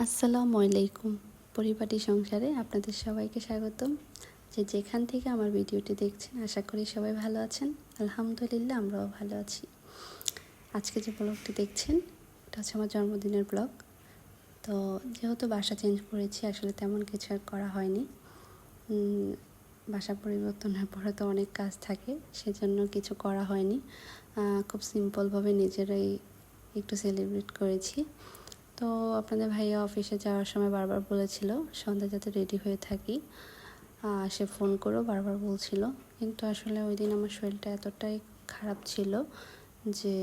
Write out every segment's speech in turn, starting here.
আসসালামু আলাইকুম। পরিপাটি সংসারে আপনাদের সবাইকে স্বাগতম। যেখান থেকে আমার ভিডিওটি দেখছেন আশা করি সবাই ভালো আছেন। আলহামদুলিল্লাহ আমরাও ভালো আছি। আজকে যে ব্লগটি দেখছেন এটা হচ্ছে আমার জন্মদিনের ব্লগ। তো যেহেতু বাসা চেঞ্জ করেছি আসলে তেমন কিছু আর করা হয়নি। বাসা পরিবর্তনের পরে তো অনেক কাজ থাকে, সেজন্য কিছু করা হয়নি। খুব সিম্পলভাবে নিজেরাই একটু সেলিব্রেট করেছি। তো আপনাদের ভাইয়া অফিসে যাওয়ার সময় বারবার বলেছিল সন্ধ্যা যাতে রেডি হয়ে থাকি, সে ফোন করেও বারবার বলছিল, কিন্তু আসলে ওই দিন আমার শরীরটা এতটাই খারাপ ছিল যে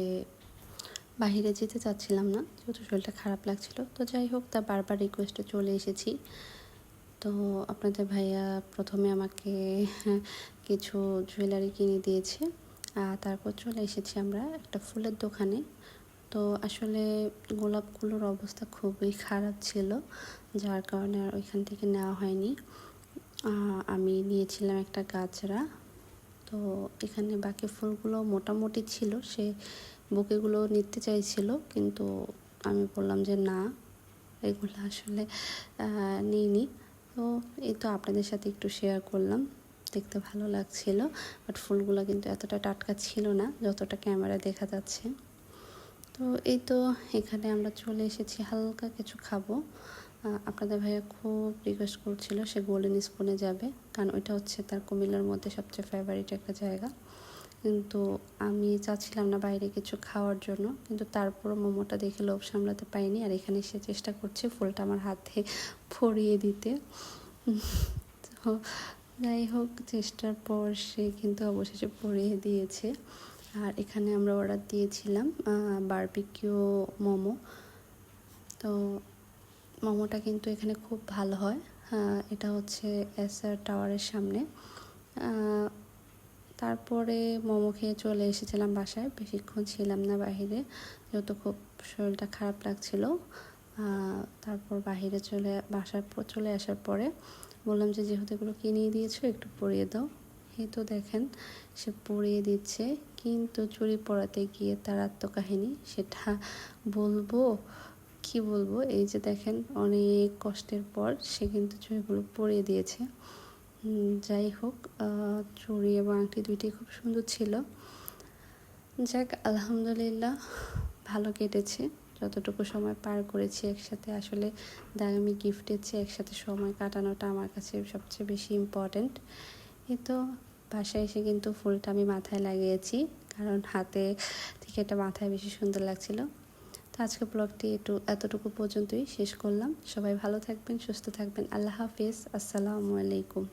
বাহিরে যেতে চাচ্ছিলাম না, যেহেতু শরীরটা খারাপ লাগছিল। তো যাই হোক, তা বারবার রিকোয়েস্টে চলে এসেছি। তো আপনাদের ভাইয়া প্রথমে আমাকে কিছু জুয়েলারি কিনে দিয়েছে, তারপর চলে এসেছি আমরা একটা ফুলের দোকানে। তো আসলে গোলাপগুলোর অবস্থা খুবই খারাপ ছিল, যার কারণে আর ওইখান থেকে নেওয়া হয়নি। আমি নিয়েছিলাম একটা গাজরা। তো এখানে বাকি ফুলগুলো মোটামুটি ছিল, সে বুকেগুলো নিতে চাইছিল, কিন্তু আমি বললাম যে না, এগুলো আসলে নিইনি। তো এই তো আপনাদের সাথে একটু শেয়ার করলাম, দেখতে ভালো লাগছিল, বাট ফুলগুলো কিন্তু এতটা টাটকা ছিল না যতটা ক্যামেরা দেখা যাচ্ছে। তো এই তো এখানে আমরা চলে এসেছি, হালকা কিছু খাবো। আপনাদের ভাইয়া খুব রিকোয়েস্ট করছিল সে গোল্ডেন স্পুনে যাবে, কারণ ওইটা হচ্ছে তার কুমিল্লার মধ্যে সবচেয়ে ফেভারিট একটা জায়গা। কিন্তু আমি চাচ্ছিলাম না বাইরে কিছু খাওয়ার জন্য, কিন্তু তারপরও মোমোটা দেখে লোভ সামলাতে পাইনি, আর এখানে সে চেষ্টা করছে ফুলটা আমার হাতে পরিয়ে দিতে। তো যাই হোক, চেষ্টার পর সে কিন্তু অবশেষে পরিয়ে দিয়েছে। আর এখানে আমরা অর্ডার দিয়েছিলাম বারবিকিউ মোমো। তো মোমোটা কিন্তু এখানে খুব ভালো হয়। এটা হচ্ছে এসআর টাওয়ারের সামনে। তারপরে মোমো খেয়ে চলে এসেছিলাম বাসায়, বেশিক্ষণ ছিলাম না বাহিরে, যেহেতু খুব শরীরটা খারাপ লাগছিল। তারপর বাহিরে বাসায় চলে আসার পরে বললাম যে যেহেতু এগুলো কিনে দিয়েছো একটু পরিয়ে দাও। এই তো দেখেন সে পরিয়ে দিচ্ছে, কিন্তু চুড়ি পরাতে গিয়ে তার আত্মকাহিনী সেটা বলবো কি বলবো। এই যে দেখেন অনেক কষ্টের পর সে কিন্তু চুড়িগুলো পরিয়ে দিয়েছে। যাই হোক, চুড়ি এবং আংটি দুইটি খুব সুন্দর ছিল। যাক, আলহামদুলিল্লাহ ভালো কেটেছে। যতটুকু সময় পার করেছি একসাথে, আসলে দামি গিফটের চেয়ে একসাথে সময় কাটানোটা আমার কাছে সবচেয়ে বেশি ইম্পর্ট্যান্ট। এই তো বাসায় এসে কিন্তু ফুলটা আমি মাথায় লাগিয়েছি, কারণ হাতে থেকে এটা মাথায় বেশি সুন্দর লাগছিল। তো আজকে ব্লগটি এতটুকু পর্যন্তই শেষ করলাম। সবাই ভালো থাকবেন, সুস্থ থাকবেন। আল্লাহ হাফিজ। আসসালামু আলাইকুম।